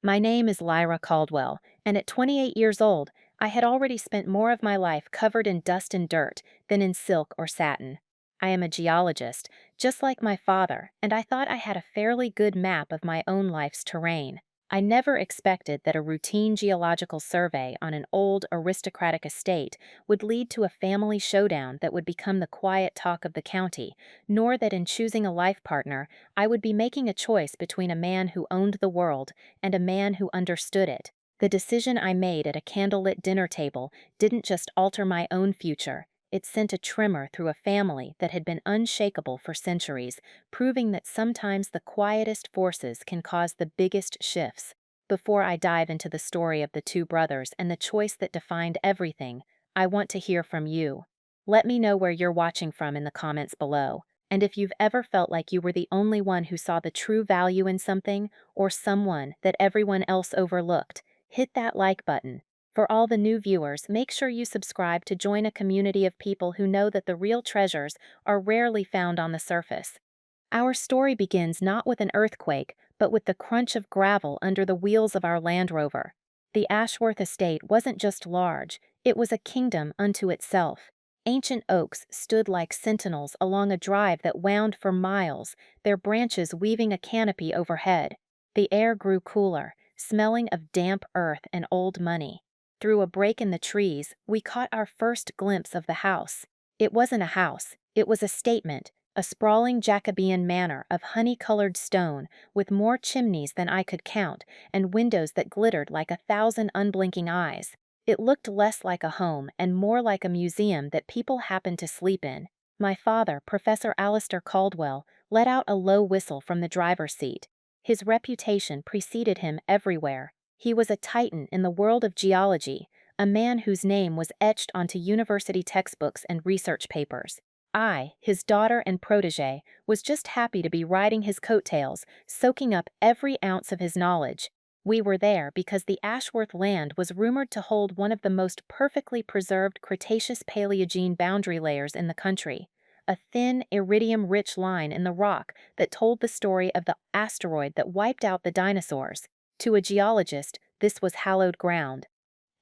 My name is Lyra Caldwell, and at 28 years old, I had already spent more of my life covered in dust and dirt than in silk or satin. I am a geologist, just like my father, and I thought I had a fairly good map of my own life's terrain. I never expected that a routine geological survey on an old aristocratic estate would lead to a family showdown that would become the quiet talk of the county, nor that in choosing a life partner, I would be making a choice between a man who owned the world and a man who understood it. The decision I made at a candlelit dinner table didn't just alter my own future, it sent a tremor through a family that had been unshakable for centuries, proving that sometimes the quietest forces can cause the biggest shifts. Before I dive into the story of the two brothers and the choice that defined everything, I want to hear from you. Let me know where you're watching from in the comments below. And if you've ever felt like you were the only one who saw the true value in something, or someone that everyone else overlooked, hit that like button. For all the new viewers, make sure you subscribe to join a community of people who know that the real treasures are rarely found on the surface. Our story begins not with an earthquake, but with the crunch of gravel under the wheels of our Land Rover. The Ashworth estate wasn't just large, it was a kingdom unto itself. Ancient oaks stood like sentinels along a drive that wound for miles, their branches weaving a canopy overhead. The air grew cooler, smelling of damp earth and old money. Through a break in the trees, we caught our first glimpse of the house. It wasn't a house, it was a statement, a sprawling Jacobean manor of honey-colored stone with more chimneys than I could count and windows that glittered like 1,000 unblinking eyes. It looked less like a home and more like a museum that people happened to sleep in. My father, Professor Alistair Caldwell, let out a low whistle from the driver's seat. His reputation preceded him everywhere. He was a titan in the world of geology, a man whose name was etched onto university textbooks and research papers. I, his daughter and protege, was just happy to be riding his coattails, soaking up every ounce of his knowledge. We were there because the Ashworth land was rumored to hold one of the most perfectly preserved Cretaceous-Paleogene boundary layers in the country, a thin, iridium-rich line in the rock that told the story of the asteroid that wiped out the dinosaurs. To a geologist, this was hallowed ground.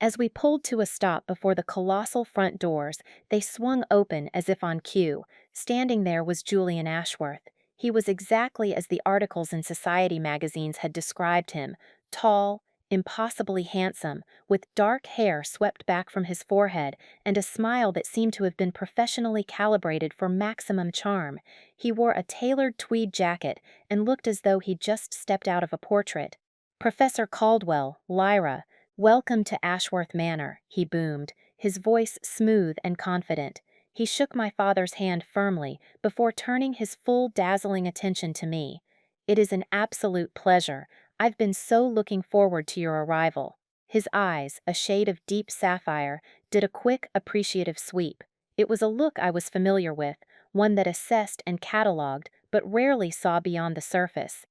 As we pulled to a stop before the colossal front doors, they swung open as if on cue. Standing there was Julian Ashworth. He was exactly as the articles in society magazines had described him, tall, impossibly handsome, with dark hair swept back from his forehead and a smile that seemed to have been professionally calibrated for maximum charm. He wore a tailored tweed jacket and looked as though he'd just stepped out of a portrait. "Professor Caldwell, Lyra, welcome to Ashworth Manor," he boomed, his voice smooth and confident. He shook my father's hand firmly before turning his full dazzling attention to me. "It is an absolute pleasure. I've been so looking forward to your arrival." His eyes, a shade of deep sapphire, did a quick, appreciative sweep. It was a look I was familiar with, one that assessed and catalogued, but rarely saw beyond the surface.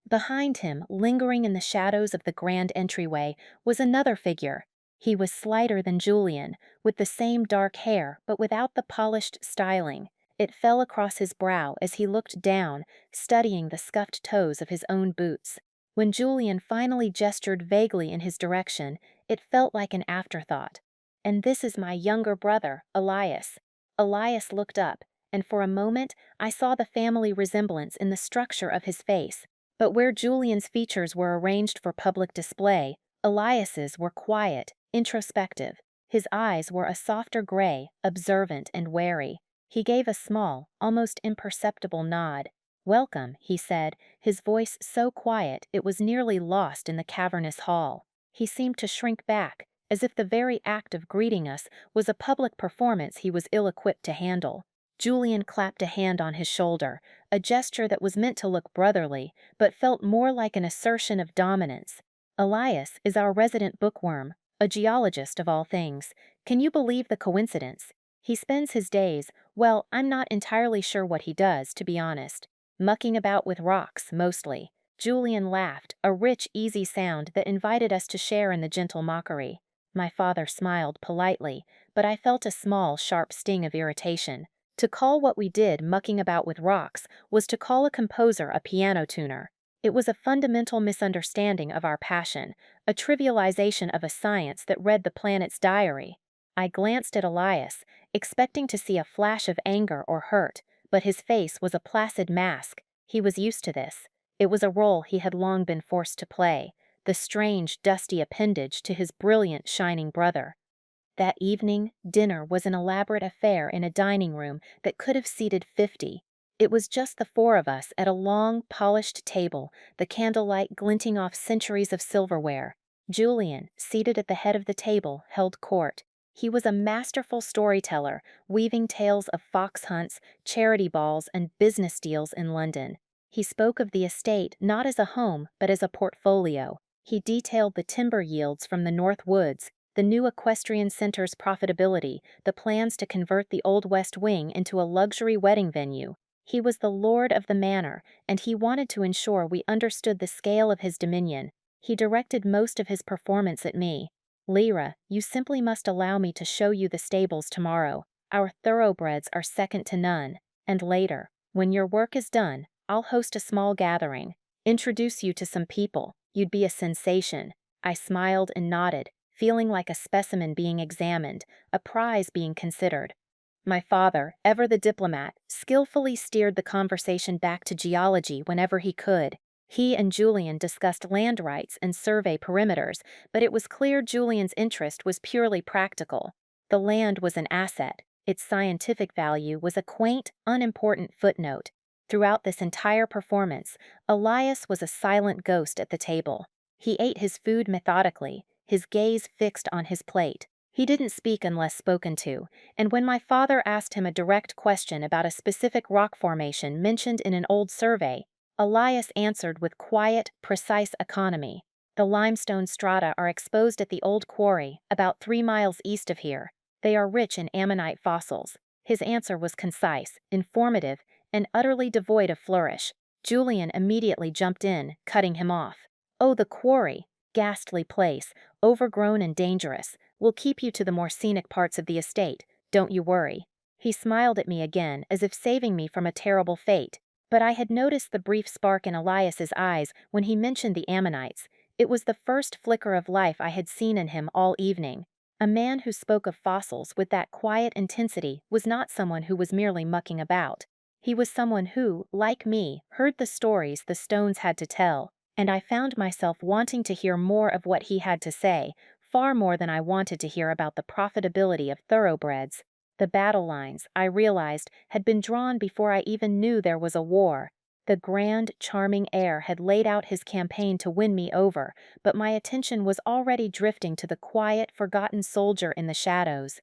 Behind him, lingering in the shadows of the grand entryway, was another figure. He was slighter than Julian, with the same dark hair but without the polished styling. It fell across his brow as he looked down, studying the scuffed toes of his own boots. When Julian finally gestured vaguely in his direction, it felt like an afterthought. "And this is my younger brother, Elias." Elias looked up, and for a moment I saw the family resemblance in the structure of his face. But where Julian's features were arranged for public display, Elias's were quiet, introspective. His eyes were a softer gray, observant and wary. He gave a small, almost imperceptible nod. "Welcome," he said, his voice so quiet it was nearly lost in the cavernous hall. He seemed to shrink back, as if the very act of greeting us was a public performance he was ill-equipped to handle. Julian clapped a hand on his shoulder, a gesture that was meant to look brotherly, but felt more like an assertion of dominance. "Elias is our resident bookworm, a geologist of all things. Can you believe the coincidence? He spends his days, well, I'm not entirely sure what he does, to be honest. Mucking about with rocks, mostly." Julian laughed, a rich, easy sound that invited us to share in the gentle mockery. My father smiled politely, but I felt a small, sharp sting of irritation. To call what we did mucking about with rocks was to call a composer a piano tuner. It was a fundamental misunderstanding of our passion, a trivialization of a science that read the planet's diary. I glanced at Elias, expecting to see a flash of anger or hurt, but his face was a placid mask. He was used to this. It was a role he had long been forced to play, the strange, dusty appendage to his brilliant, shining brother. That evening, dinner was an elaborate affair in a dining room that could have seated 50. It was just the four of us at a long, polished table, the candlelight glinting off centuries of silverware. Julian, seated at the head of the table, held court. He was a masterful storyteller, weaving tales of fox hunts, charity balls, and business deals in London. He spoke of the estate not as a home, but as a portfolio. He detailed the timber yields from the North Woods, the new equestrian center's profitability, the plans to convert the Old West Wing into a luxury wedding venue. He was the lord of the manor, and he wanted to ensure we understood the scale of his dominion. He directed most of his performance at me. Lyra, you simply must allow me to show you the stables tomorrow. Our thoroughbreds are second to none. And later, when your work is done, I'll host a small gathering. Introduce you to some people. You'd be a sensation. I smiled and nodded, feeling like a specimen being examined, a prize being considered. My father, ever the diplomat, skillfully steered the conversation back to geology whenever he could. He and Julian discussed land rights and survey perimeters, but it was clear Julian's interest was purely practical. The land was an asset. Its scientific value was a quaint, unimportant footnote. Throughout this entire performance, Elias was a silent ghost at the table. He ate his food methodically, his gaze fixed on his plate. He didn't speak unless spoken to, and when my father asked him a direct question about a specific rock formation mentioned in an old survey, Elias answered with quiet, precise economy. The limestone strata are exposed at the old quarry, about 3 miles east of here. They are rich in ammonite fossils. His answer was concise, informative, and utterly devoid of flourish. Julian immediately jumped in, cutting him off. "Oh, the quarry! Ghastly place, overgrown and dangerous. We'll keep you to the more scenic parts of the estate. Don't you worry." He smiled at me again, as if saving me from a terrible fate. But I had noticed the brief spark in Elias's eyes when he mentioned the ammonites. It was the first flicker of life I had seen in him all evening. A man who spoke of fossils with that quiet intensity was not someone who was merely mucking about. He was someone who, like me, heard the stories the stones had to tell, and I found myself wanting to hear more of what he had to say, far more than I wanted to hear about the profitability of thoroughbreds. The battle lines, I realized, had been drawn before I even knew there was a war. The grand, charming heir had laid out his campaign to win me over, but my attention was already drifting to the quiet, forgotten soldier in the shadows.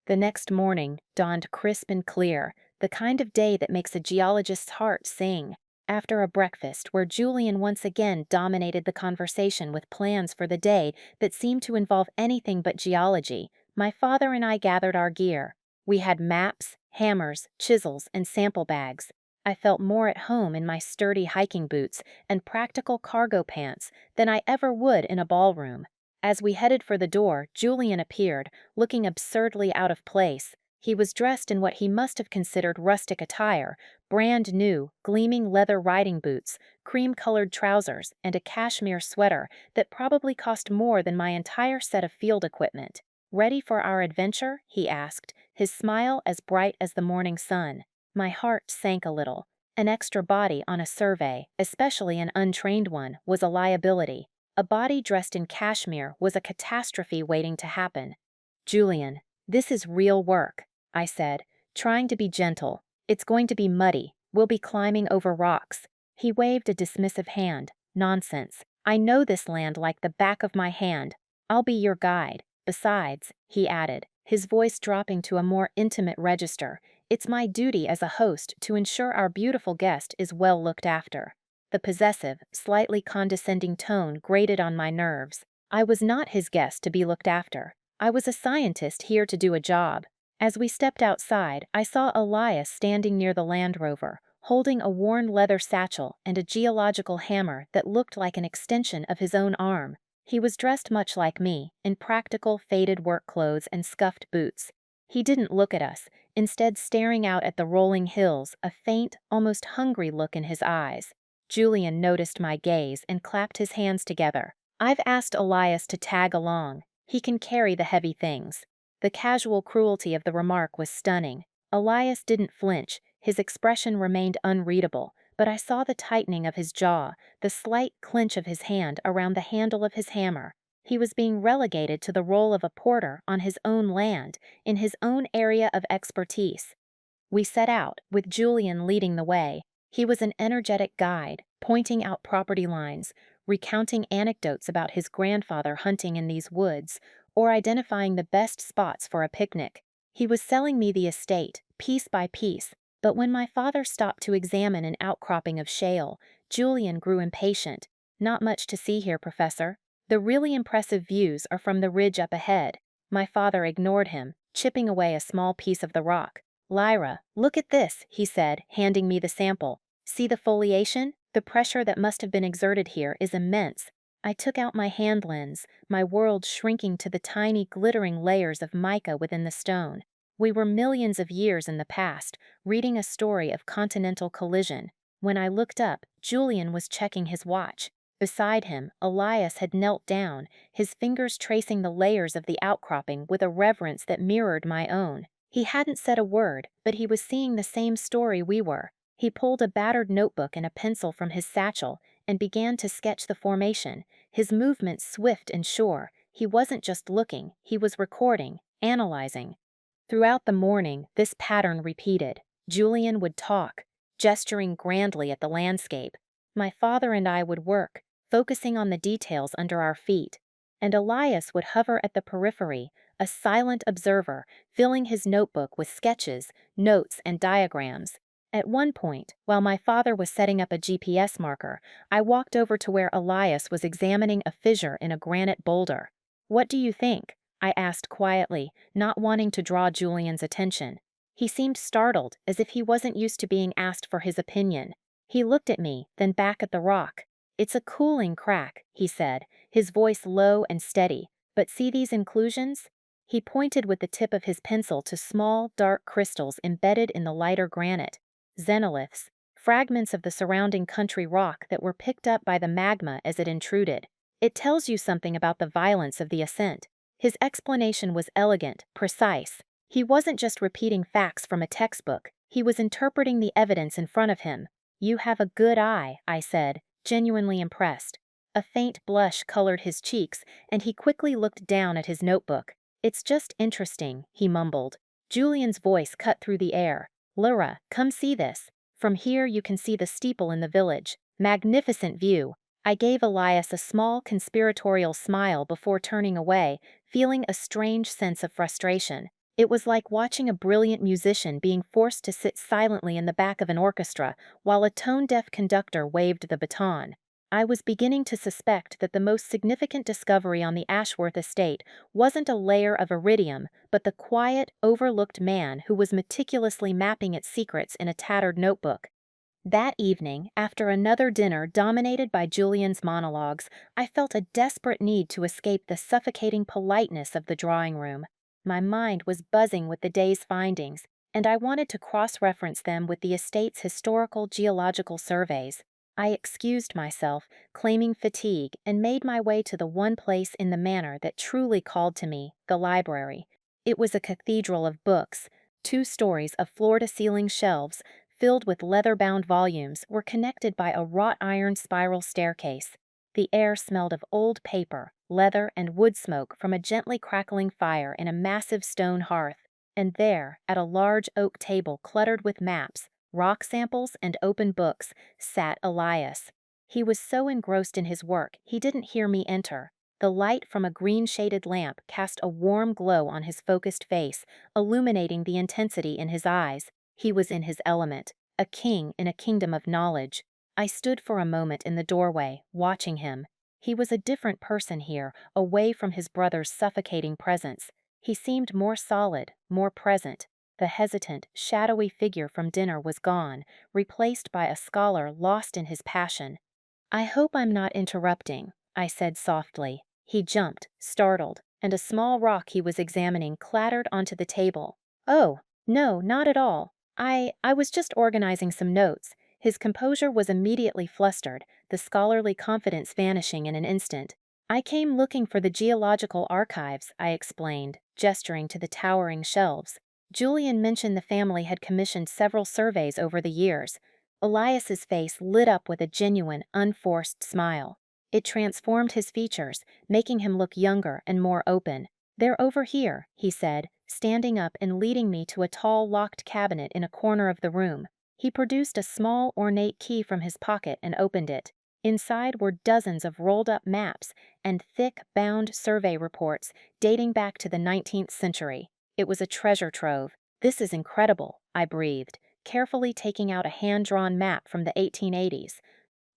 The next morning dawned crisp and clear, the kind of day that makes a geologist's heart sing. After a breakfast where Julian once again dominated the conversation with plans for the day that seemed to involve anything but geology, my father and I gathered our gear. We had maps, hammers, chisels, and sample bags. I felt more at home in my sturdy hiking boots and practical cargo pants than I ever would in a ballroom. As we headed for the door, Julian appeared, looking absurdly out of place. He was dressed in what he must have considered rustic attire, brand new, gleaming leather riding boots, cream-colored trousers, and a cashmere sweater that probably cost more than my entire set of field equipment. "Ready for our adventure?" he asked, his smile as bright as the morning sun. My heart sank a little. An extra body on a survey, especially an untrained one, was a liability. A body dressed in cashmere was a catastrophe waiting to happen. "Julian, this is real work," I said, trying to be gentle. "It's going to be muddy. We'll be climbing over rocks." He waved a dismissive hand. "Nonsense. I know this land like the back of my hand. I'll be your guide. Besides," he added, his voice dropping to a more intimate register, "it's my duty as a host to ensure our beautiful guest is well looked after." The possessive, slightly condescending tone grated on my nerves. I was not his guest to be looked after. I was a scientist here to do a job. As we stepped outside, I saw Elias standing near the Land Rover, holding a worn leather satchel and a geological hammer that looked like an extension of his own arm. He was dressed much like me, in practical, faded work clothes and scuffed boots. He didn't look at us, instead staring out at the rolling hills, a faint, almost hungry look in his eyes. Julian noticed my gaze and clapped his hands together. I've asked Elias to tag along. He can carry the heavy things. The casual cruelty of the remark was stunning. Elias didn't flinch, his expression remained unreadable, but I saw the tightening of his jaw, the slight clench of his hand around the handle of his hammer. He was being relegated to the role of a porter on his own land, in his own area of expertise. We set out, with Julian leading the way. He was an energetic guide, pointing out property lines, recounting anecdotes about his grandfather hunting in these woods, or identifying the best spots for a picnic. He was selling me the estate, piece by piece, but when my father stopped to examine an outcropping of shale, Julian grew impatient. Not much to see here, Professor. The really impressive views are from the ridge up ahead. My father ignored him, chipping away a small piece of the rock. Lyra, look at this, he said, handing me the sample. See the foliation? The pressure that must have been exerted here is immense. I took out my hand lens, my world shrinking to the tiny glittering layers of mica within the stone. We were millions of years in the past, reading a story of continental collision. When I looked up, Julian was checking his watch. Beside him, Elias had knelt down, his fingers tracing the layers of the outcropping with a reverence that mirrored my own. He hadn't said a word, but he was seeing the same story we were. He pulled a battered notebook and a pencil from his satchel and began to sketch the formation, his movements swift and sure. He wasn't just looking, he was recording, analyzing. Throughout the morning, this pattern repeated. Julian would talk, gesturing grandly at the landscape. My father and I would work, focusing on the details under our feet. And Elias would hover at the periphery, a silent observer, filling his notebook with sketches, notes, and diagrams. At one point, while my father was setting up a GPS marker, I walked over to where Elias was examining a fissure in a granite boulder. "What do you think?" I asked quietly, not wanting to draw Julian's attention. He seemed startled, as if he wasn't used to being asked for his opinion. He looked at me, then back at the rock. "It's a cooling crack," he said, his voice low and steady. "But see these inclusions?" He pointed with the tip of his pencil to small, dark crystals embedded in the lighter granite. Xenoliths, fragments of the surrounding country rock that were picked up by the magma as it intruded. "It tells you something about the violence of the ascent." His explanation was elegant, precise. He wasn't just repeating facts from a textbook, he was interpreting the evidence in front of him. "You have a good eye," I said, genuinely impressed. A faint blush colored his cheeks, and he quickly looked down at his notebook. "It's just interesting," he mumbled. Julian's voice cut through the air. "Lyra, come see this. From here you can see the steeple in the village. Magnificent view." I gave Elias a small conspiratorial smile before turning away, feeling a strange sense of frustration. It was like watching a brilliant musician being forced to sit silently in the back of an orchestra while a tone-deaf conductor waved the baton. I was beginning to suspect that the most significant discovery on the Ashworth estate wasn't a layer of iridium, but the quiet, overlooked man who was meticulously mapping its secrets in a tattered notebook. That evening, after another dinner dominated by Julian's monologues, I felt a desperate need to escape the suffocating politeness of the drawing room. My mind was buzzing with the day's findings, and I wanted to cross-reference them with the estate's historical geological surveys. I excused myself, claiming fatigue, and made my way to the one place in the manor that truly called to me, the library. It was a cathedral of books. 2 stories of floor-to-ceiling shelves, filled with leather-bound volumes, were connected by a wrought-iron spiral staircase. The air smelled of old paper, leather, and wood smoke from a gently crackling fire in a massive stone hearth. And there, at a large oak table cluttered with maps, rock samples, and open books, sat Elias. He was so engrossed in his work, he didn't hear me enter. The light from a green-shaded lamp cast a warm glow on his focused face, illuminating the intensity in his eyes. He was in his element, a king in a kingdom of knowledge. I stood for a moment in the doorway, watching him. He was a different person here, away from his brother's suffocating presence. He seemed more solid, more present. The hesitant, shadowy figure from dinner was gone, replaced by a scholar lost in his passion. "I hope I'm not interrupting," I said softly. He jumped, startled, and a small rock he was examining clattered onto the table. "Oh, no, not at all. I was just organizing some notes." His composure was immediately flustered, the scholarly confidence vanishing in an instant. I came looking for the geological archives, I explained, gesturing to the towering shelves. Julian mentioned the family had commissioned several surveys over the years. Elias's face lit up with a genuine, unforced smile. It transformed his features, making him look younger and more open. "They're over here," he said, standing up and leading me to a tall locked cabinet in a corner of the room. He produced a small, ornate key from his pocket and opened it. Inside were dozens of rolled-up maps and thick, bound survey reports dating back to the 19th century. It was a treasure trove. "This is incredible," I breathed, carefully taking out a hand-drawn map from the 1880s.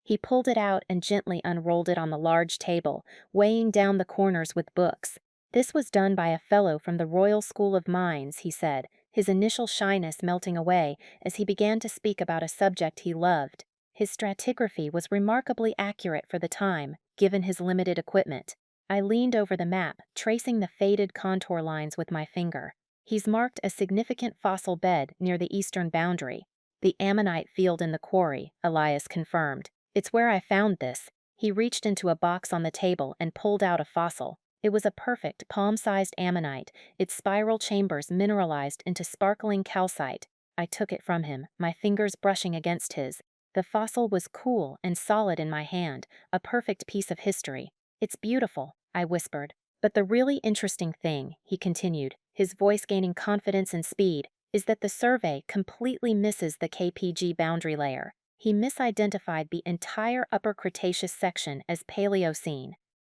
He pulled it out and gently unrolled it on the large table, weighing down the corners with books. "This was done by a fellow from the Royal School of Mines," he said, his initial shyness melting away as he began to speak about a subject he loved. His stratigraphy was remarkably accurate for the time, given his limited equipment. I leaned over the map, tracing the faded contour lines with my finger. "He's marked a significant fossil bed near the eastern boundary. The ammonite field in the quarry," Elias confirmed. "It's where I found this." He reached into a box on the table and pulled out a fossil. It was a perfect, palm-sized ammonite, its spiral chambers mineralized into sparkling calcite. I took it from him, my fingers brushing against his. The fossil was cool and solid in my hand, a perfect piece of history. "It's beautiful," I whispered. "But the really interesting thing," he continued, his voice gaining confidence and speed, "is that the survey completely misses the KPG boundary layer. He misidentified the entire Upper Cretaceous section as Paleocene."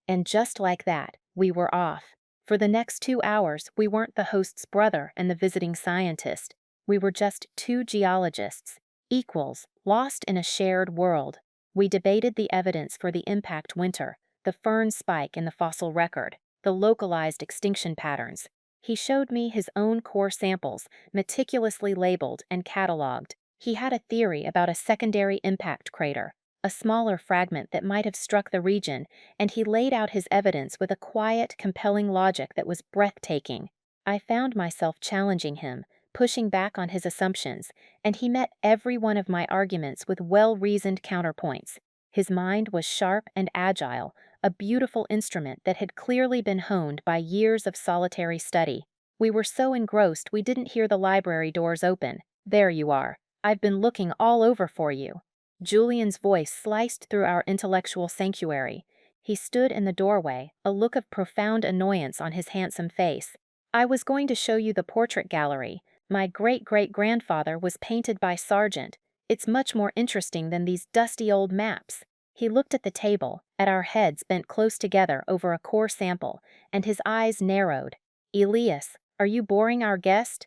And just like that, we were off. For the next 2 hours, we weren't the host's brother and the visiting scientist. We were just two geologists, equals, lost in a shared world. We debated the evidence for the impact winter, the fern spike in the fossil record, the localized extinction patterns. He showed me his own core samples, meticulously labeled and cataloged. He had a theory about a secondary impact crater, a smaller fragment that might have struck the region, and he laid out his evidence with a quiet, compelling logic that was breathtaking. I found myself challenging him, pushing back on his assumptions, and he met every one of my arguments with well-reasoned counterpoints. His mind was sharp and agile, a beautiful instrument that had clearly been honed by years of solitary study. We were so engrossed we didn't hear the library doors open. "There you are. I've been looking all over for you." Julian's voice sliced through our intellectual sanctuary. He stood in the doorway, a look of profound annoyance on his handsome face. "I was going to show you the portrait gallery. My great-great-grandfather was painted by Sargent. It's much more interesting than these dusty old maps." He looked at the table, at our heads bent close together over a core sample, and his eyes narrowed. "Elias, are you boring our guest?"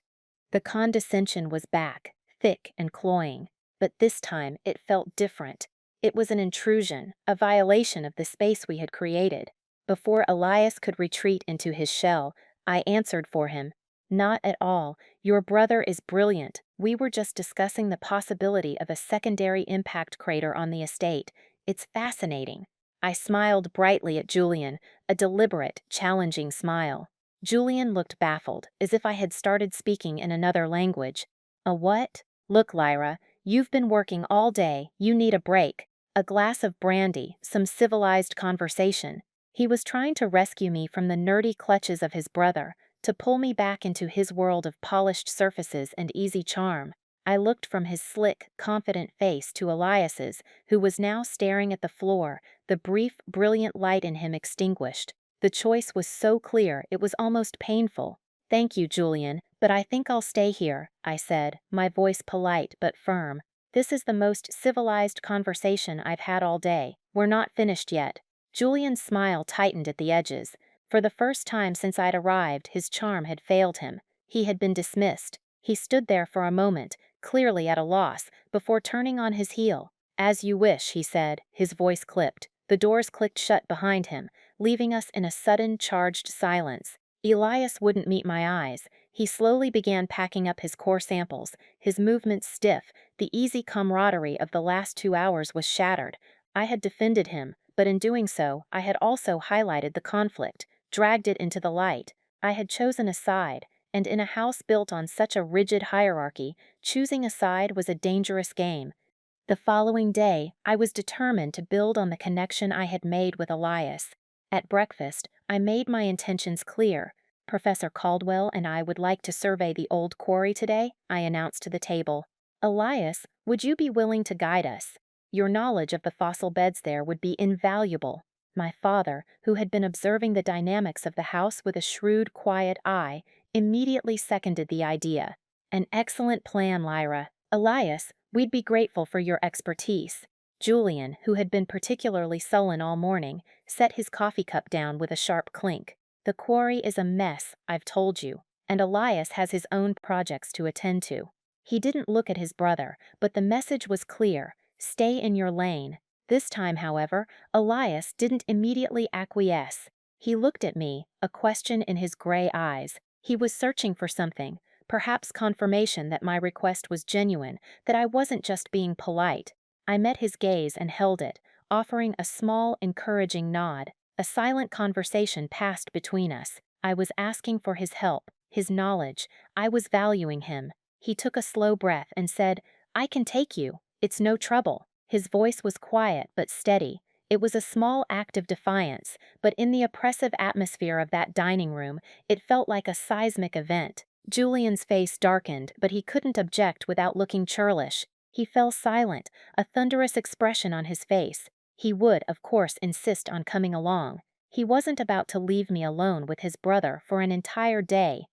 The condescension was back, thick and cloying. But this time it felt different. It was an intrusion, a violation of the space we had created. Before Elias could retreat into his shell, I answered for him. "Not at all. Your brother is brilliant. We were just discussing the possibility of a secondary impact crater on the estate. It's fascinating." I smiled brightly at Julian, a deliberate, challenging smile. Julian looked baffled, as if I had started speaking in another language. "A what?" "Look, Lyra. You've been working all day, you need a break. A glass of brandy, some civilized conversation." He was trying to rescue me from the nerdy clutches of his brother, to pull me back into his world of polished surfaces and easy charm. I looked from his slick, confident face to Elias's, who was now staring at the floor, the brief, brilliant light in him extinguished. The choice was so clear it was almost painful. "Thank you, Julian, but I think I'll stay here," I said, my voice polite but firm. "This is the most civilized conversation I've had all day. We're not finished yet." Julian's smile tightened at the edges. For the first time since I'd arrived, his charm had failed him. He had been dismissed. He stood there for a moment, clearly at a loss, before turning on his heel. "As you wish," he said, his voice clipped. The doors clicked shut behind him, leaving us in a sudden, charged silence. Elias wouldn't meet my eyes. He slowly began packing up his core samples, his movements stiff. The easy camaraderie of the last 2 hours was shattered. I had defended him, but in doing so, I had also highlighted the conflict, dragged it into the light. I had chosen a side, and in a house built on such a rigid hierarchy, choosing a side was a dangerous game. The following day, I was determined to build on the connection I had made with Elias. At breakfast, I made my intentions clear. Professor Caldwell and I would like to survey the old quarry today, I announced to the table. Elias, would you be willing to guide us? Your knowledge of the fossil beds there would be invaluable. My father, who had been observing the dynamics of the house with a shrewd, quiet eye, immediately seconded the idea. An excellent plan, Lyra. Elias, we'd be grateful for your expertise. Julian, who had been particularly sullen all morning, set his coffee cup down with a sharp clink. The quarry is a mess, I've told you, and Elias has his own projects to attend to. He didn't look at his brother, but the message was clear: stay in your lane. This time, however, Elias didn't immediately acquiesce. He looked at me, a question in his gray eyes. He was searching for something, perhaps confirmation that my request was genuine, that I wasn't just being polite. I met his gaze and held it, offering a small, encouraging nod. A silent conversation passed between us. I was asking for his help, his knowledge. I was valuing him. He took a slow breath and said, "I can take you. It's no trouble." His voice was quiet but steady. It was a small act of defiance, but in the oppressive atmosphere of that dining room, it felt like a seismic event. Julian's face darkened, but he couldn't object without looking churlish. He fell silent, a thunderous expression on his face. He would, of course, insist on coming along. He wasn't about to leave me alone with his brother for an entire day.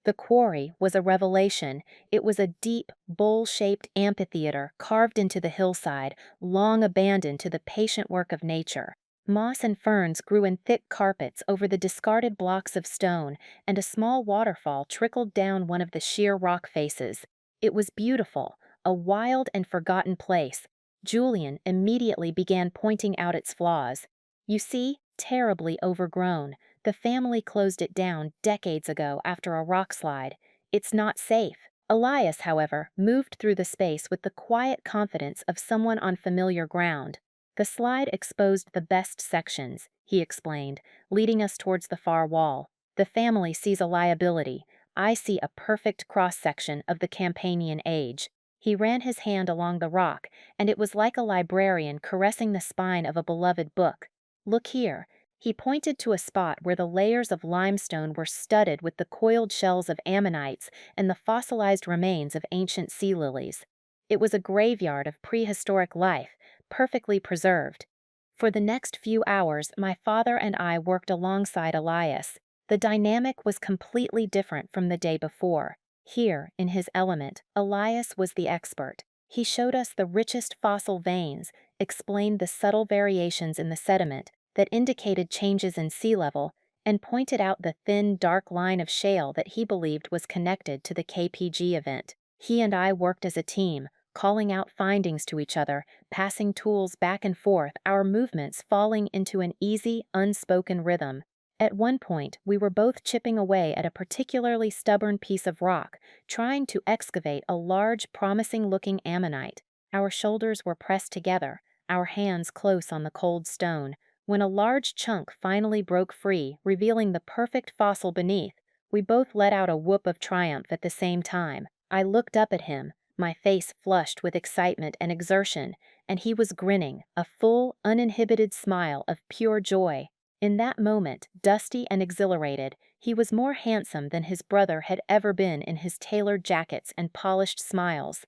The quarry was a revelation. It was a deep, bowl-shaped amphitheater carved into the hillside, long abandoned to the patient work of nature. Moss and ferns grew in thick carpets over the discarded blocks of stone, and a small waterfall trickled down one of the sheer rock faces. It was beautiful, a wild and forgotten place. Julian immediately began pointing out its flaws. You see, terribly overgrown. The family closed it down decades ago after a rock slide. It's not safe. Elias, however, moved through the space with the quiet confidence of someone on familiar ground. The slide exposed the best sections, he explained, leading us towards the far wall. The family sees a liability. I see a perfect cross-section of the Campanian age. He ran his hand along the rock, and it was like a librarian caressing the spine of a beloved book. Look here. He pointed to a spot where the layers of limestone were studded with the coiled shells of ammonites and the fossilized remains of ancient sea lilies. It was a graveyard of prehistoric life, perfectly preserved. For the next few hours, my father and I worked alongside Elias. The dynamic was completely different from the day before. Here, in his element, Elias was the expert. He showed us the richest fossil veins, explained the subtle variations in the sediment that indicated changes in sea level, and pointed out the thin, dark line of shale that he believed was connected to the KPG event. He and I worked as a team, calling out findings to each other, passing tools back and forth, our movements falling into an easy, unspoken rhythm. At one point, we were both chipping away at a particularly stubborn piece of rock, trying to excavate a large, promising-looking ammonite. Our shoulders were pressed together, our hands close on the cold stone. When a large chunk finally broke free, revealing the perfect fossil beneath, we both let out a whoop of triumph at the same time. I looked up at him, my face flushed with excitement and exertion, and he was grinning, a full, uninhibited smile of pure joy. In that moment, dusty and exhilarated, he was more handsome than his brother had ever been in his tailored jackets and polished smiles.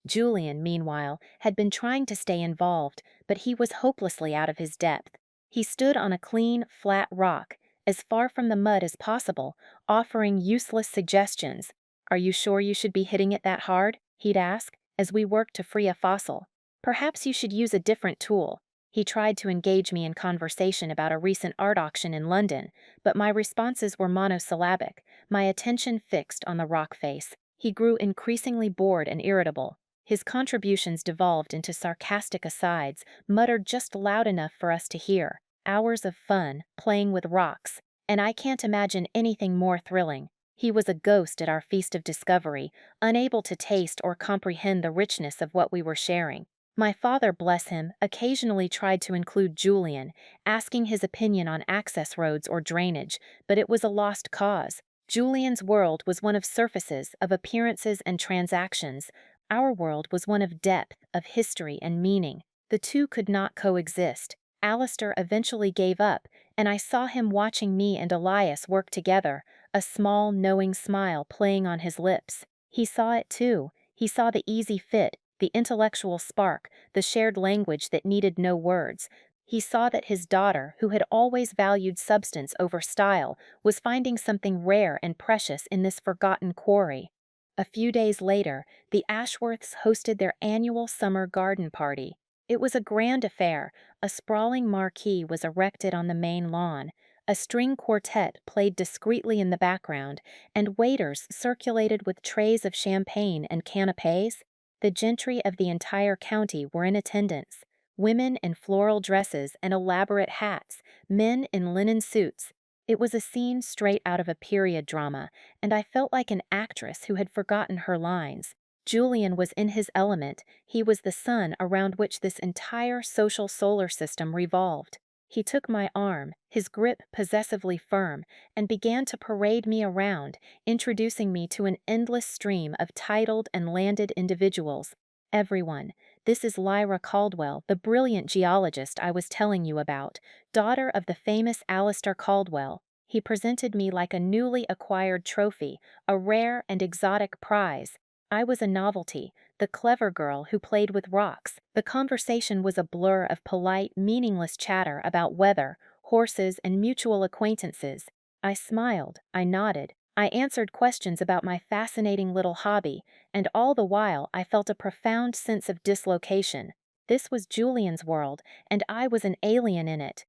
Julian, meanwhile, had been trying to stay involved, but he was hopelessly out of his depth. He stood on a clean, flat rock, as far from the mud as possible, offering useless suggestions. "Are you sure you should be hitting it that hard?" he'd ask, as we worked to free a fossil. "Perhaps you should use a different tool." He tried to engage me in conversation about a recent art auction in London, but my responses were monosyllabic, my attention fixed on the rock face. He grew increasingly bored and irritable. His contributions devolved into sarcastic asides, muttered just loud enough for us to hear. Hours of fun, playing with rocks, and I can't imagine anything more thrilling. He was a ghost at our feast of discovery, unable to taste or comprehend the richness of what we were sharing. My father, bless him, occasionally tried to include Julian, asking his opinion on access roads or drainage, but it was a lost cause. Julian's world was one of surfaces, of appearances and transactions. Our world was one of depth, of history and meaning. The two could not coexist. Alistair eventually gave up, and I saw him watching me and Elias work together, a small, knowing smile playing on his lips. He saw it too. He saw the easy fit, the intellectual spark, the shared language that needed no words. He saw that his daughter, who had always valued substance over style, was finding something rare and precious in this forgotten quarry. A few days later, the Ashworths hosted their annual summer garden party. It was a grand affair. A sprawling marquee was erected on the main lawn. A string quartet played discreetly in the background, and waiters circulated with trays of champagne and canapes. The gentry of the entire county were in attendance. Women in floral dresses and elaborate hats, men in linen suits. It was a scene straight out of a period drama, and I felt like an actress who had forgotten her lines. Julian was in his element. He was the sun around which this entire social solar system revolved. He took my arm, his grip possessively firm, and began to parade me around, introducing me to an endless stream of titled and landed individuals. Everyone. This is Lyra Caldwell, the brilliant geologist I was telling you about, daughter of the famous Alistair Caldwell. He presented me like a newly acquired trophy, a rare and exotic prize. I was a novelty, the clever girl who played with rocks. The conversation was a blur of polite, meaningless chatter about weather, horses, and mutual acquaintances. I smiled, I nodded, I answered questions about my fascinating little hobby, and all the while I felt a profound sense of dislocation. This was Julian's world, and I was an alien in it.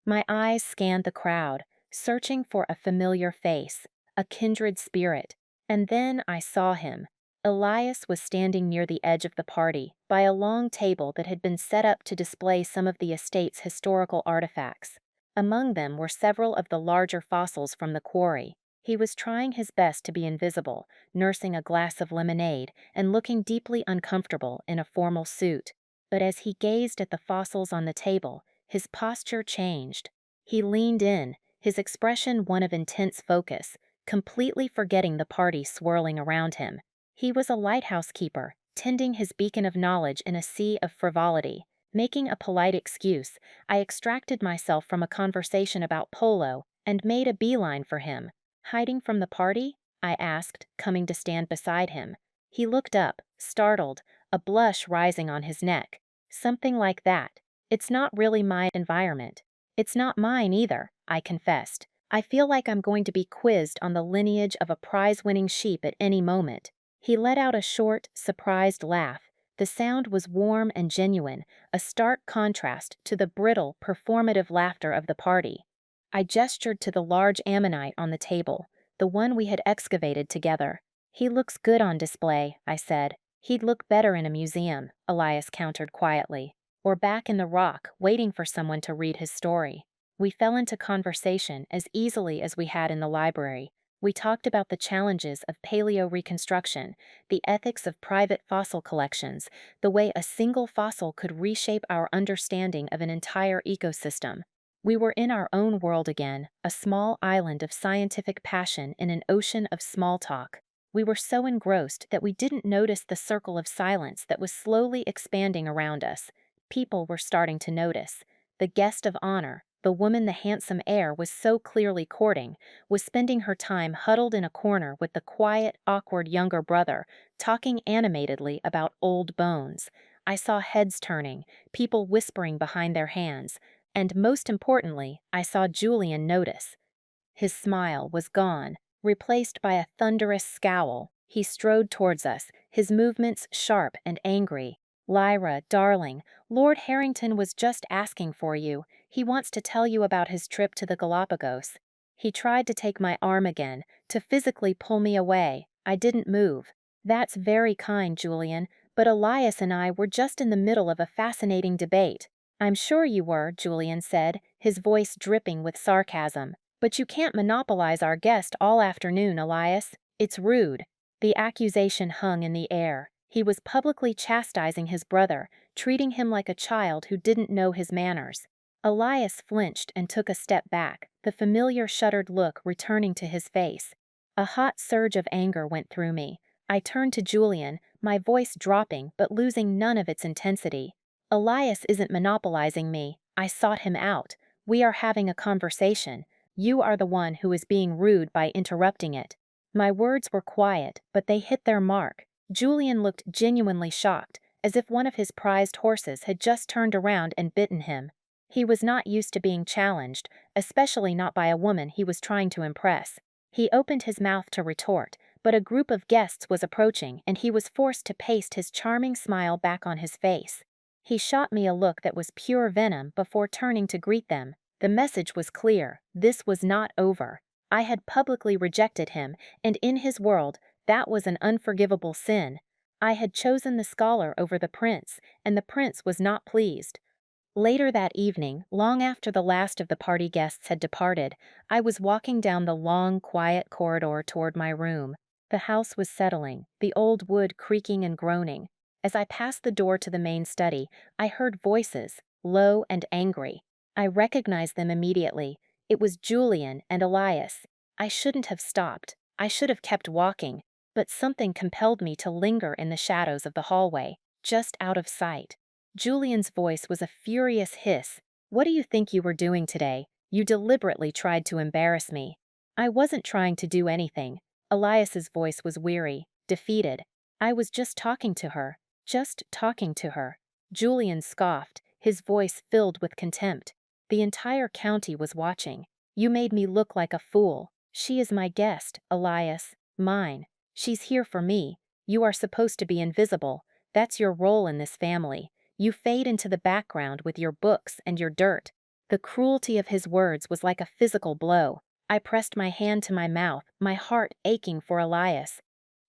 My eyes scanned the crowd, searching for a familiar face, a kindred spirit, and then I saw him. Elias was standing near the edge of the party, by a long table that had been set up to display some of the estate's historical artifacts. Among them were several of the larger fossils from the quarry. He was trying his best to be invisible, nursing a glass of lemonade and looking deeply uncomfortable in a formal suit. But as he gazed at the fossils on the table, his posture changed. He leaned in, his expression one of intense focus, completely forgetting the party swirling around him. He was a lighthouse keeper, tending his beacon of knowledge in a sea of frivolity. Making a polite excuse, I extracted myself from a conversation about polo and made a beeline for him. Hiding from the party? I asked, coming to stand beside him. He looked up, startled, a blush rising on his neck. Something like that. It's not really my environment. It's not mine either, I confessed. I feel like I'm going to be quizzed on the lineage of a prize-winning sheep at any moment. He let out a short, surprised laugh. The sound was warm and genuine, a stark contrast to the brittle, performative laughter of the party. I gestured to the large ammonite on the table, the one we had excavated together. He looks good on display, I said. He'd look better in a museum, Elias countered quietly, or back in the rock, waiting for someone to read his story. We fell into conversation as easily as we had in the library. We talked about the challenges of paleo-reconstruction, the ethics of private fossil collections, the way a single fossil could reshape our understanding of an entire ecosystem. We were in our own world again, a small island of scientific passion in an ocean of small talk. We were so engrossed that we didn't notice the circle of silence that was slowly expanding around us. People were starting to notice. The guest of honor, the woman the handsome heir was so clearly courting, was spending her time huddled in a corner with the quiet, awkward younger brother, talking animatedly about old bones. I saw heads turning, people whispering behind their hands, and most importantly, I saw Julian notice. His smile was gone, replaced by a thunderous scowl. He strode towards us, his movements sharp and angry. Lyra, darling, Lord Harrington was just asking for you. He wants to tell you about his trip to the Galapagos. He tried to take my arm again, to physically pull me away. I didn't move. That's very kind, Julian, but Elias and I were just in the middle of a fascinating debate. I'm sure you were, Julian said, his voice dripping with sarcasm. But you can't monopolize our guest all afternoon, Elias. It's rude. The accusation hung in the air. He was publicly chastising his brother, treating him like a child who didn't know his manners. Elias flinched and took a step back, the familiar shuttered look returning to his face. A hot surge of anger went through me. I turned to Julian, my voice dropping but losing none of its intensity. Elias isn't monopolizing me. I sought him out. We are having a conversation. You are the one who is being rude by interrupting it. My words were quiet, but they hit their mark. Julian looked genuinely shocked, as if one of his prized horses had just turned around and bitten him. He was not used to being challenged, especially not by a woman he was trying to impress. He opened his mouth to retort, but a group of guests was approaching and he was forced to paste his charming smile back on his face. He shot me a look that was pure venom before turning to greet them. The message was clear. This was not over. I had publicly rejected him, and in his world, that was an unforgivable sin. I had chosen the scholar over the prince, and the prince was not pleased. Later that evening, long after the last of the party guests had departed, I was walking down the long, quiet corridor toward my room. The house was settling, the old wood creaking and groaning. As I passed the door to the main study, I heard voices, low and angry. I recognized them immediately. It was Julian and Elias. I shouldn't have stopped. I should have kept walking, but something compelled me to linger in the shadows of the hallway, just out of sight. Julian's voice was a furious hiss. What do you think you were doing today? You deliberately tried to embarrass me. I wasn't trying to do anything. Elias's voice was weary, defeated. I was just talking to her. Just talking to her. Julian scoffed, his voice filled with contempt. The entire county was watching. You made me look like a fool. She is my guest, Elias. Mine. She's here for me. You are supposed to be invisible. That's your role in this family. You fade into the background with your books and your dirt. The cruelty of his words was like a physical blow. I pressed my hand to my mouth, my heart aching for Elias.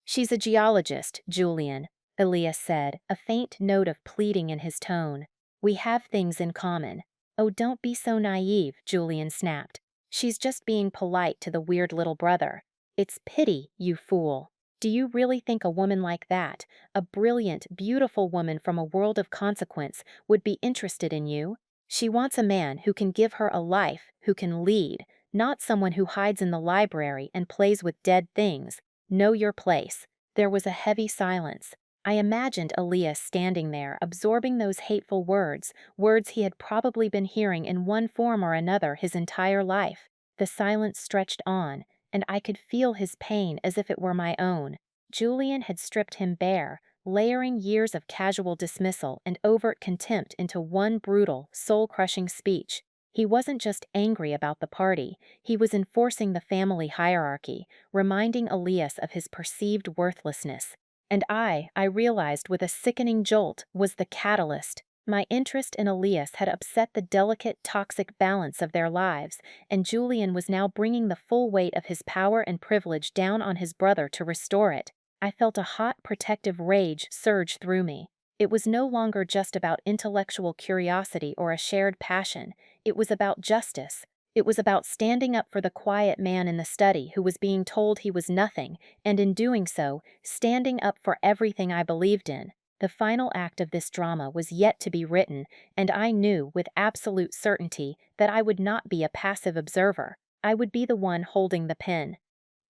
She's a geologist, Julian, Elias said, a faint note of pleading in his tone. We have things in common. Oh, don't be so naive, Julian snapped. She's just being polite to the weird little brother. It's pity, you fool. Do you really think a woman like that, a brilliant, beautiful woman from a world of consequence, would be interested in you? She wants a man who can give her a life, who can lead, not someone who hides in the library and plays with dead things. Know your place. There was a heavy silence. I imagined Elias standing there, absorbing those hateful words, words he had probably been hearing in one form or another his entire life. The silence stretched on, and I could feel his pain as if it were my own. Julian had stripped him bare, layering years of casual dismissal and overt contempt into one brutal, soul-crushing speech. He wasn't just angry about the party, he was enforcing the family hierarchy, reminding Elias of his perceived worthlessness. And I realized with a sickening jolt, was the catalyst. My interest in Elias had upset the delicate, toxic balance of their lives, and Julian was now bringing the full weight of his power and privilege down on his brother to restore it. I felt a hot, protective rage surge through me. It was no longer just about intellectual curiosity or a shared passion. It was about justice. It was about standing up for the quiet man in the study who was being told he was nothing, and in doing so, standing up for everything I believed in. The final act of this drama was yet to be written, and I knew with absolute certainty that I would not be a passive observer. I would be the one holding the pen.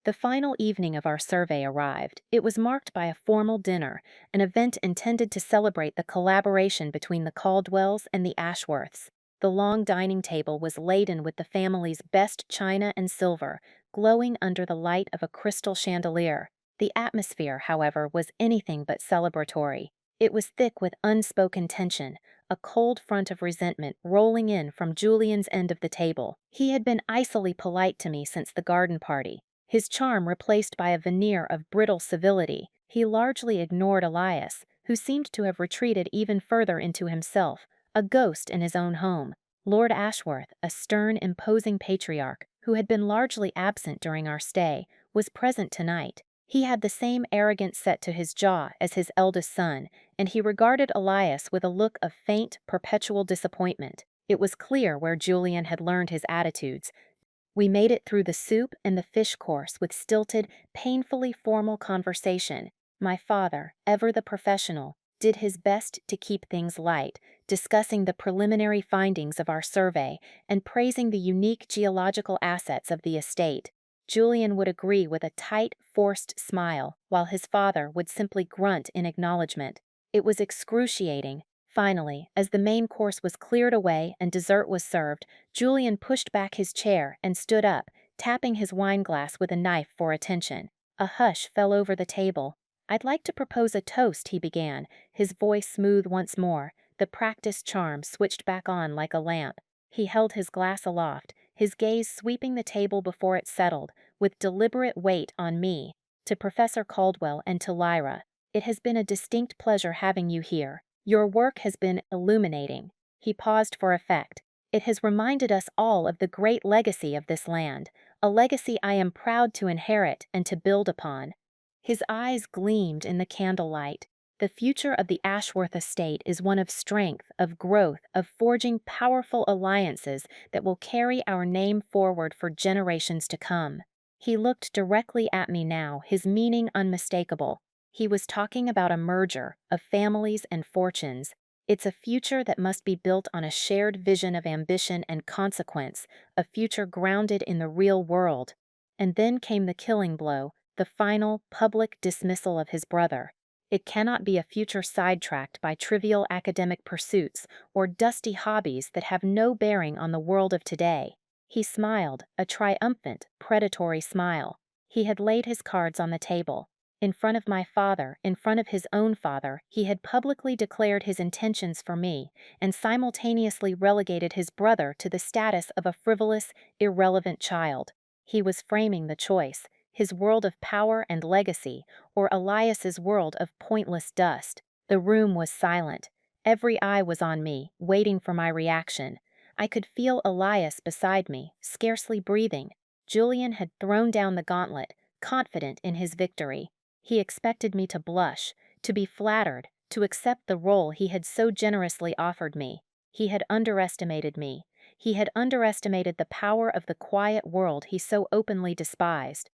The final evening of our survey arrived. It was marked by a formal dinner, an event intended to celebrate the collaboration between the Caldwells and the Ashworths. The long dining table was laden with the family's best china and silver, glowing under the light of a crystal chandelier. The atmosphere, however, was anything but celebratory. It was thick with unspoken tension, a cold front of resentment rolling in from Julian's end of the table. He had been icily polite to me since the garden party, his charm replaced by a veneer of brittle civility. He largely ignored Elias, who seemed to have retreated even further into himself, a ghost in his own home. Lord Ashworth, a stern, imposing patriarch, who had been largely absent during our stay, was present tonight. He had the same arrogant set to his jaw as his eldest son, and he regarded Elias with a look of faint, perpetual disappointment. It was clear where Julian had learned his attitudes. We made it through the soup and the fish course with stilted, painfully formal conversation. My father, ever the professional, did his best to keep things light, discussing the preliminary findings of our survey and praising the unique geological assets of the estate. Julian would agree with a tight, forced smile, while his father would simply grunt in acknowledgement. It was excruciating. Finally, as the main course was cleared away and dessert was served, Julian pushed back his chair and stood up, tapping his wineglass with a knife for attention. A hush fell over the table. "I'd like to propose a toast," he began, his voice smooth once more, the practiced charm switched back on like a lamp. He held his glass aloft, his gaze sweeping the table before it settled, with deliberate weight on me. "To Professor Caldwell and to Lyra, it has been a distinct pleasure having you here. Your work has been illuminating." He paused for effect. "It has reminded us all of the great legacy of this land, a legacy I am proud to inherit and to build upon." His eyes gleamed in the candlelight. "The future of the Ashworth estate is one of strength, of growth, of forging powerful alliances that will carry our name forward for generations to come." He looked directly at me now, his meaning unmistakable. He was talking about a merger of families and fortunes. It's a future that must be built on a shared vision of ambition and consequence, a future grounded in the real world. And then came the killing blow, the final, public dismissal of his brother. It cannot be a future sidetracked by trivial academic pursuits or dusty hobbies that have no bearing on the world of today. He smiled, a triumphant, predatory smile. He had laid his cards on the table. In front of my father, in front of his own father, he had publicly declared his intentions for me, and simultaneously relegated his brother to the status of a frivolous, irrelevant child. He was framing the choice, his world of power and legacy, or Elias's world of pointless dust. The room was silent. Every eye was on me, waiting for my reaction. I could feel Elias beside me, scarcely breathing. Julian had thrown down the gauntlet, confident in his victory. He expected me to blush, to be flattered, to accept the role he had so generously offered me. He had underestimated me. He had underestimated the power of the quiet world he so openly despised.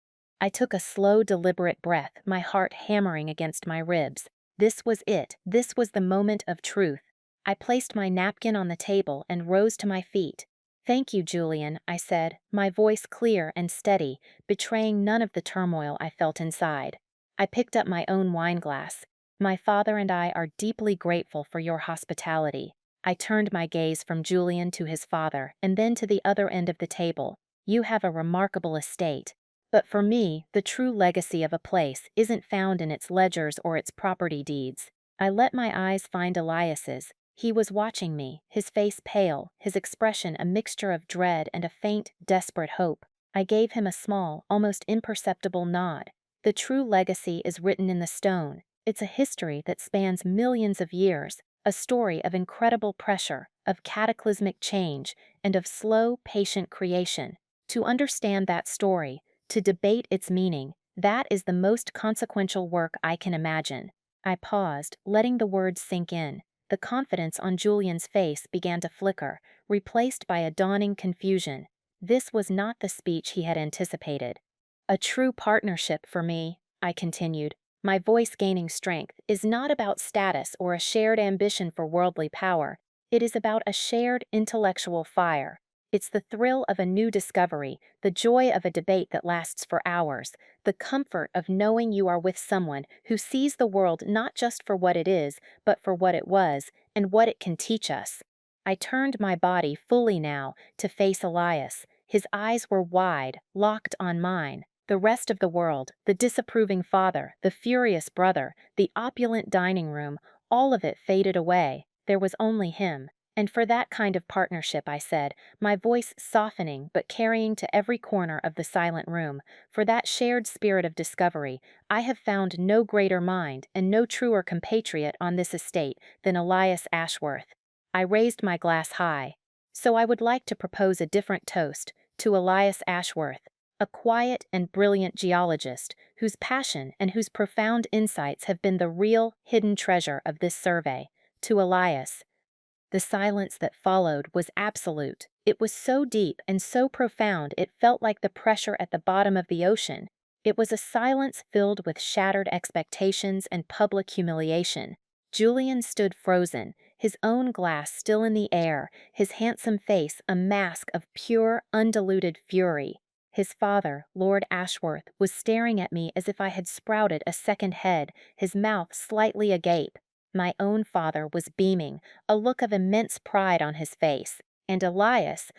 I took a slow, deliberate breath, my heart hammering against my ribs. This was it. This was the moment of truth. I placed my napkin on the table and rose to my feet. "Thank you, Julian," I said, my voice clear and steady, betraying none of the turmoil I felt inside. I picked up my own wineglass. "My father and I are deeply grateful for your hospitality." I turned my gaze from Julian to his father, and then to the other end of the table. "You have a remarkable estate. But for me, the true legacy of a place isn't found in its ledgers or its property deeds." I let my eyes find Elias's. He was watching me, his face pale, his expression a mixture of dread and a faint, desperate hope. I gave him a small, almost imperceptible nod. "The true legacy is written in the stone. It's a history that spans millions of years, a story of incredible pressure, of cataclysmic change, and of slow, patient creation. To understand that story, to debate its meaning, that is the most consequential work I can imagine." I paused, letting the words sink in. The confidence on Julian's face began to flicker, replaced by a dawning confusion. This was not the speech he had anticipated. "A true partnership for me," I continued, my voice gaining strength, "is not about status or a shared ambition for worldly power. It is about a shared intellectual fire. It's the thrill of a new discovery, the joy of a debate that lasts for hours, the comfort of knowing you are with someone who sees the world not just for what it is, but for what it was, and what it can teach us." I turned my body fully now to face Elias. His eyes were wide, locked on mine. The rest of the world, the disapproving father, the furious brother, the opulent dining room, all of it faded away. There was only him. "And for that kind of partnership," I said, my voice softening but carrying to every corner of the silent room, "for that shared spirit of discovery, I have found no greater mind and no truer compatriot on this estate than Elias Ashworth." I raised my glass high. "So I would like to propose a different toast, to Elias Ashworth, a quiet and brilliant geologist whose passion and whose profound insights have been the real, hidden treasure of this survey. To Elias." The silence that followed was absolute. It was so deep and so profound it felt like the pressure at the bottom of the ocean. It was a silence filled with shattered expectations and public humiliation. Julian stood frozen, his own glass still in the air, his handsome face a mask of pure, undiluted fury. His father, Lord Ashworth, was staring at me as if I had sprouted a second head, his mouth slightly agape. My own father was beaming, a look of immense pride on his face. And Elias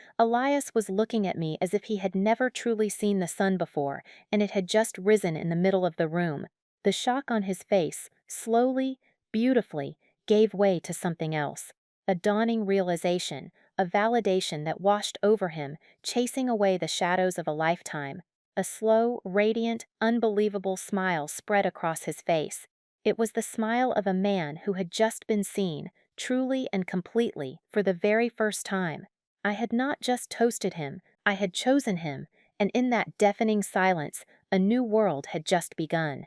was looking at me as if he had never truly seen the sun before, and it had just risen in the middle of the room. The shock on his face, slowly, beautifully, gave way to something else. A dawning realization, a validation that washed over him, chasing away the shadows of a lifetime. A slow, radiant, unbelievable smile spread across his face. It was the smile of a man who had just been seen, truly and completely, for the very first time. I had not just toasted him, I had chosen him, and in that deafening silence, a new world had just begun.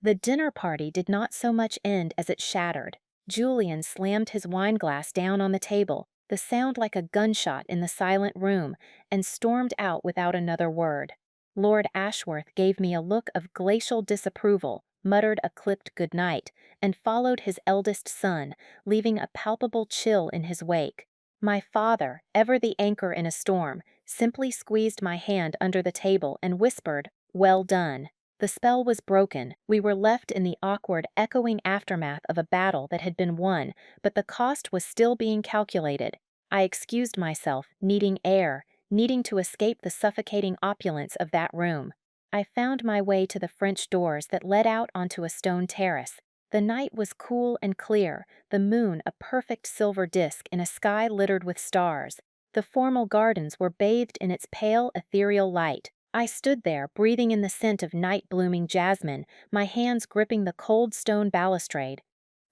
The dinner party did not so much end as it shattered. Julian slammed his wineglass down on the table, the sound like a gunshot in the silent room, and stormed out without another word. Lord Ashworth gave me a look of glacial disapproval, muttered a clipped goodnight, and followed his eldest son, leaving a palpable chill in his wake. My father, ever the anchor in a storm, simply squeezed my hand under the table and whispered, "Well done." The spell was broken. We were left in the awkward, echoing aftermath of a battle that had been won, but the cost was still being calculated. I excused myself, needing air, needing to escape the suffocating opulence of that room. I found my way to the French doors that led out onto a stone terrace. The night was cool and clear, the moon a perfect silver disk in a sky littered with stars. The formal gardens were bathed in its pale, ethereal light. I stood there, breathing in the scent of night-blooming jasmine, my hands gripping the cold stone balustrade.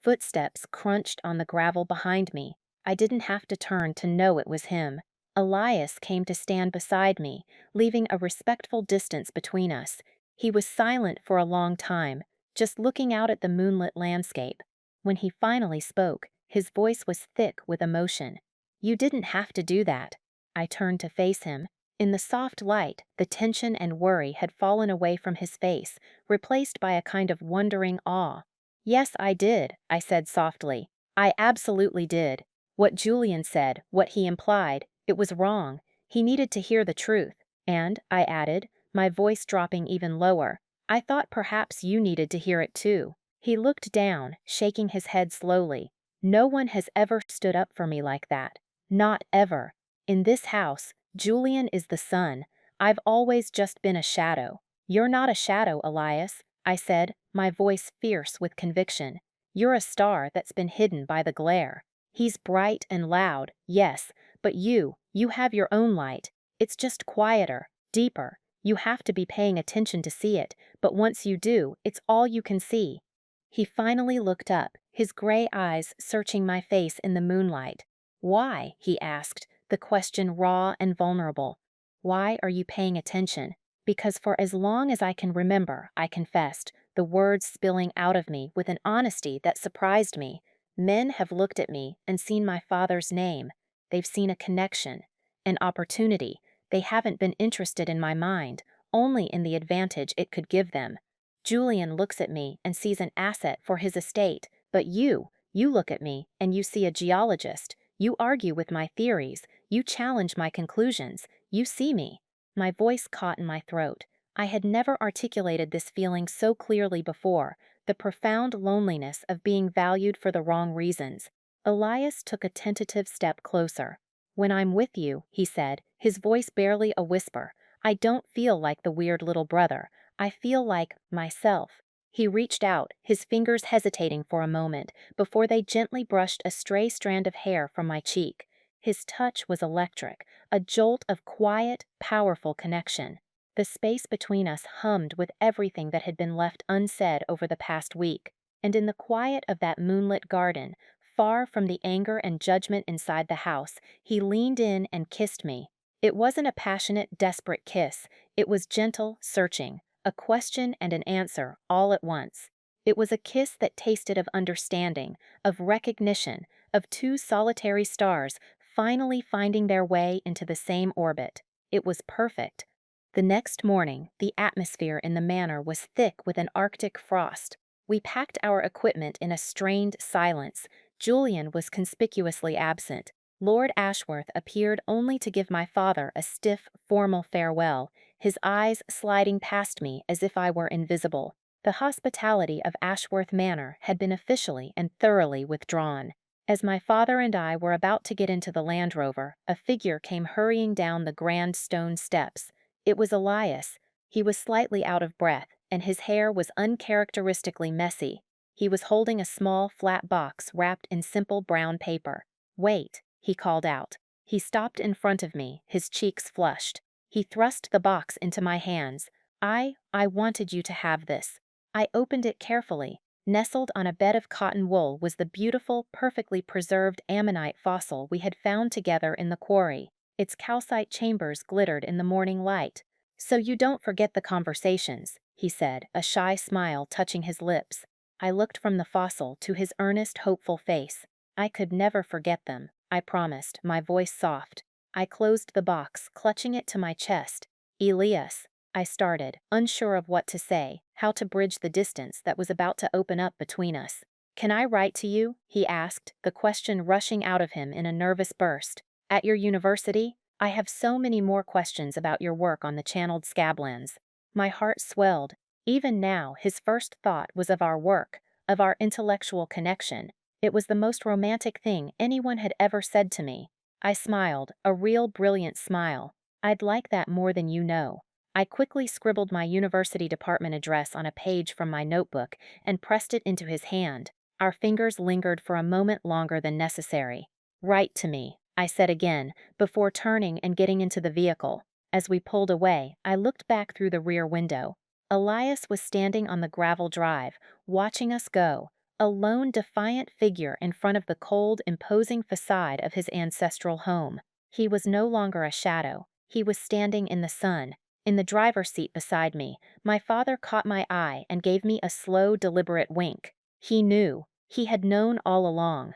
Footsteps crunched on the gravel behind me. I didn't have to turn to know it was him. Elias came to stand beside me, leaving a respectful distance between us. He was silent for a long time, just looking out at the moonlit landscape. When he finally spoke, his voice was thick with emotion. "You didn't have to do that." I turned to face him. In the soft light, the tension and worry had fallen away from his face, replaced by a kind of wondering awe. "Yes, I did," I said softly. "I absolutely did. What Julian said, what he implied, it was wrong. He needed to hear the truth. And," I added, my voice dropping even lower, "I thought perhaps you needed to hear it too." He looked down, shaking his head slowly. "No one has ever stood up for me like that. Not ever. In this house, Julian is the sun. I've always just been a shadow." "You're not a shadow, Elias," I said, my voice fierce with conviction. "You're a star that's been hidden by the glare. He's bright and loud, yes, but you have your own light. It's just quieter, deeper. You have to be paying attention to see it, but once you do, it's all you can see." He finally looked up, his gray eyes searching my face in the moonlight. "Why?" he asked, the question raw and vulnerable. "Why are you paying attention?" "Because for as long as I can remember," I confessed, the words spilling out of me with an honesty that surprised me, "men have looked at me and seen my father's name. They've seen a connection, an opportunity. They haven't been interested in my mind, only in the advantage it could give them. Julian looks at me and sees an asset for his estate, but you look at me and you see a geologist. You argue with my theories. You challenge my conclusions. You see me." My voice caught in my throat. I had never articulated this feeling so clearly before, the profound loneliness of being valued for the wrong reasons. Elias took a tentative step closer. "When I'm with you," he said, his voice barely a whisper, "I don't feel like the weird little brother. I feel like myself." He reached out, his fingers hesitating for a moment, before they gently brushed a stray strand of hair from my cheek. His touch was electric, a jolt of quiet, powerful connection. The space between us hummed with everything that had been left unsaid over the past week, and in the quiet of that moonlit garden, far from the anger and judgment inside the house, he leaned in and kissed me. It wasn't a passionate, desperate kiss. It was gentle, searching, a question and an answer all at once. It was a kiss that tasted of understanding, of recognition, of two solitary stars finally finding their way into the same orbit. It was perfect. The next morning, the atmosphere in the manor was thick with an Arctic frost. We packed our equipment in a strained silence. Julian was conspicuously absent. Lord Ashworth appeared only to give my father a stiff, formal farewell, his eyes sliding past me as if I were invisible. The hospitality of Ashworth Manor had been officially and thoroughly withdrawn. As my father and I were about to get into the Land Rover, a figure came hurrying down the grand stone steps. It was Elias. He was slightly out of breath, and his hair was uncharacteristically messy. He was holding a small, flat box wrapped in simple brown paper. "Wait," he called out. He stopped in front of me, his cheeks flushed. He thrust the box into my hands. I wanted you to have this." I opened it carefully. Nestled on a bed of cotton wool was the beautiful, perfectly preserved ammonite fossil we had found together in the quarry. Its calcite chambers glittered in the morning light. "So you don't forget the conversations," he said, a shy smile touching his lips. I looked from the fossil to his earnest, hopeful face. "I could never forget them," I promised, my voice soft. I closed the box, clutching it to my chest. "Elias," I started, unsure of what to say, how to bridge the distance that was about to open up between us. "Can I write to you?" he asked, the question rushing out of him in a nervous burst. "At your university? I have so many more questions about your work on the channeled scablands." My heart swelled. Even now, his first thought was of our work, of our intellectual connection. It was the most romantic thing anyone had ever said to me. I smiled, a real brilliant smile. "I'd like that more than you know." I quickly scribbled my university department address on a page from my notebook and pressed it into his hand. Our fingers lingered for a moment longer than necessary. "Write to me," I said again, before turning and getting into the vehicle. As we pulled away, I looked back through the rear window. Elias was standing on the gravel drive, watching us go, a lone, defiant figure in front of the cold, imposing facade of his ancestral home. He was no longer a shadow. He was standing in the sun. In the driver's seat beside me, my father caught my eye and gave me a slow, deliberate wink. He knew. He had known all along.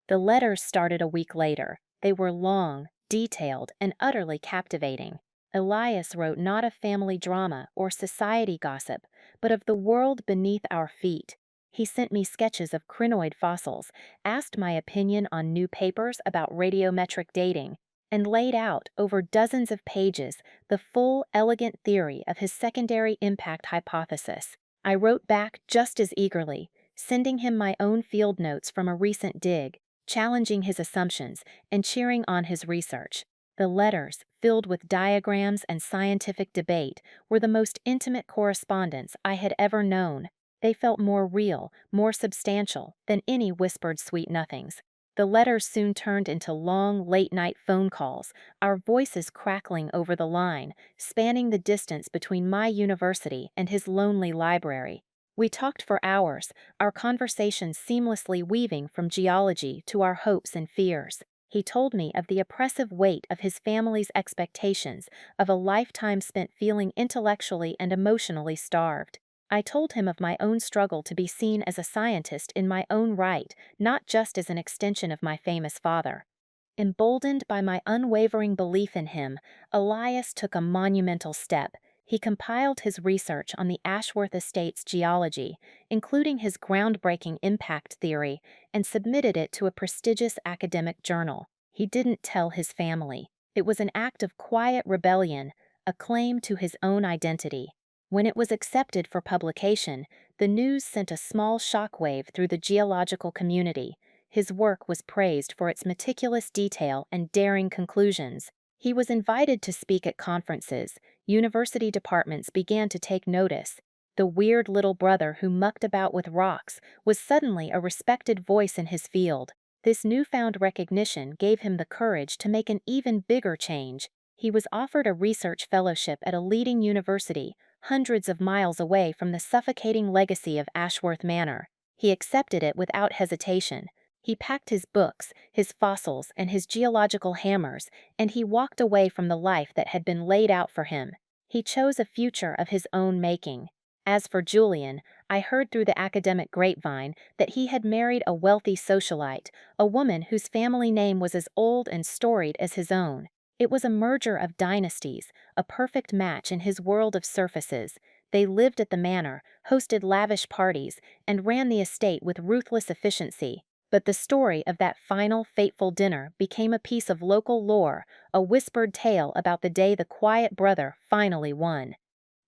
The letters started a week later. They were long, detailed, and utterly captivating. Elias wrote not of family drama or society gossip, but of the world beneath our feet. He sent me sketches of crinoid fossils, asked my opinion on new papers about radiometric dating, and laid out, over dozens of pages, the full, elegant theory of his secondary impact hypothesis. I wrote back just as eagerly, sending him my own field notes from a recent dig, challenging his assumptions and cheering on his research. The letters, filled with diagrams and scientific debate, were the most intimate correspondence I had ever known. They felt more real, more substantial than any whispered sweet nothings. The letters soon turned into long, late-night phone calls, our voices crackling over the line, spanning the distance between my university and his lonely library. We talked for hours, our conversations seamlessly weaving from geology to our hopes and fears. He told me of the oppressive weight of his family's expectations, of a lifetime spent feeling intellectually and emotionally starved. I told him of my own struggle to be seen as a scientist in my own right, not just as an extension of my famous father. Emboldened by my unwavering belief in him, Elias took a monumental step. He compiled his research on the Ashworth Estate's geology, including his groundbreaking impact theory, and submitted it to a prestigious academic journal. He didn't tell his family. It was an act of quiet rebellion, a claim to his own identity. When it was accepted for publication, the news sent a small shockwave through the geological community. His work was praised for its meticulous detail and daring conclusions. He was invited to speak at conferences. University departments began to take notice. The weird little brother who mucked about with rocks was suddenly a respected voice in his field. This newfound recognition gave him the courage to make an even bigger change. He was offered a research fellowship at a leading university, hundreds of miles away from the suffocating legacy of Ashworth Manor. He accepted it without hesitation. He packed his books, his fossils, and his geological hammers, and he walked away from the life that had been laid out for him. He chose a future of his own making. As for Julian, I heard through the academic grapevine that he had married a wealthy socialite, a woman whose family name was as old and storied as his own. It was a merger of dynasties, a perfect match in his world of surfaces. They lived at the manor, hosted lavish parties, and ran the estate with ruthless efficiency. But the story of that final fateful dinner became a piece of local lore, a whispered tale about the day the quiet brother finally won.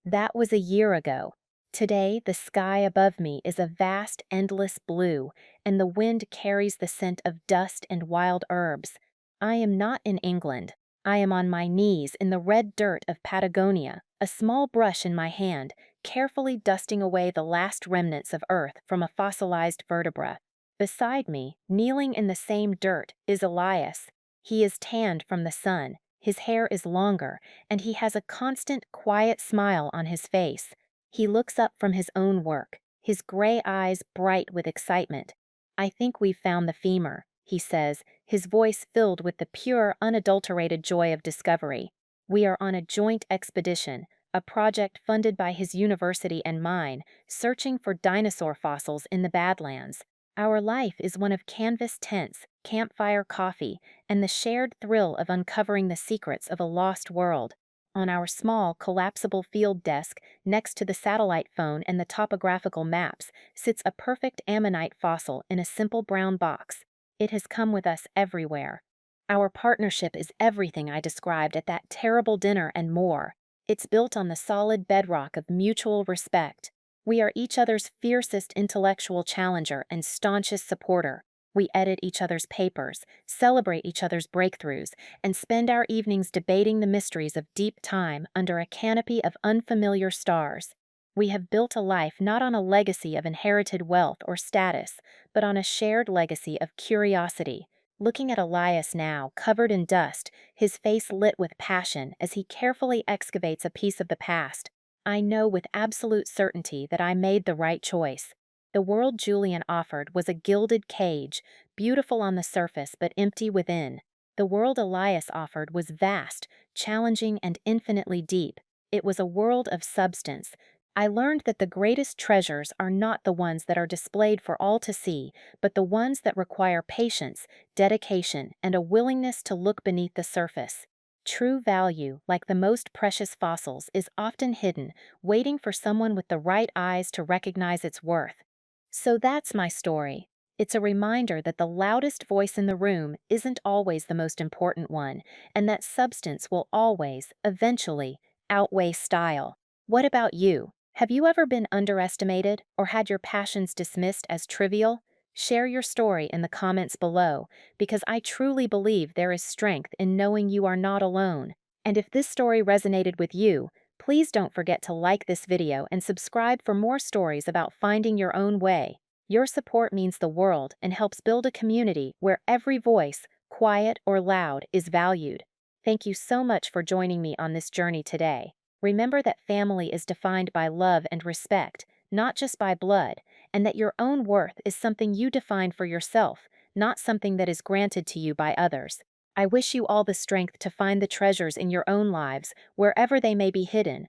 That was a year ago. Today, the sky above me is a vast, endless blue, and the wind carries the scent of dust and wild herbs. I am not in England. I am on my knees in the red dirt of Patagonia, a small brush in my hand, carefully dusting away the last remnants of earth from a fossilized vertebra. Beside me, kneeling in the same dirt, is Elias. He is tanned from the sun, his hair is longer, and he has a constant, quiet smile on his face. He looks up from his own work, his gray eyes bright with excitement. "I think we've found the femur," he says, his voice filled with the pure, unadulterated joy of discovery. "We are on a joint expedition, a project funded by his university and mine, searching for dinosaur fossils in the Badlands. Our life is one of canvas tents, campfire coffee, and the shared thrill of uncovering the secrets of a lost world. On our small, collapsible field desk, next to the satellite phone and the topographical maps, sits a perfect ammonite fossil in a simple brown box. It has come with us everywhere. Our partnership is everything I described at that terrible dinner and more. It's built on the solid bedrock of mutual respect. We are each other's fiercest intellectual challenger and staunchest supporter. We edit each other's papers, celebrate each other's breakthroughs, and spend our evenings debating the mysteries of deep time under a canopy of unfamiliar stars. We have built a life not on a legacy of inherited wealth or status, but on a shared legacy of curiosity. Looking at Elias now, covered in dust, his face lit with passion as he carefully excavates a piece of the past, I know with absolute certainty that I made the right choice. The world Julian offered was a gilded cage, beautiful on the surface but empty within. The world Elias offered was vast, challenging, and infinitely deep. It was a world of substance. I learned that the greatest treasures are not the ones that are displayed for all to see, but the ones that require patience, dedication, and a willingness to look beneath the surface. True value, like the most precious fossils, is often hidden, waiting for someone with the right eyes to recognize its worth. So that's my story. It's a reminder that the loudest voice in the room isn't always the most important one, and that substance will always, eventually, outweigh style. What about you? Have you ever been underestimated or had your passions dismissed as trivial? Share your story in the comments below, because I truly believe there is strength in knowing you are not alone. And if this story resonated with you, please don't forget to like this video and subscribe for more stories about finding your own way. Your support means the world and helps build a community where every voice, quiet or loud, is valued. Thank you so much for joining me on this journey today. Remember that family is defined by love and respect, not just by blood, and that your own worth is something you define for yourself, not something that is granted to you by others. I wish you all the strength to find the treasures in your own lives, wherever they may be hidden.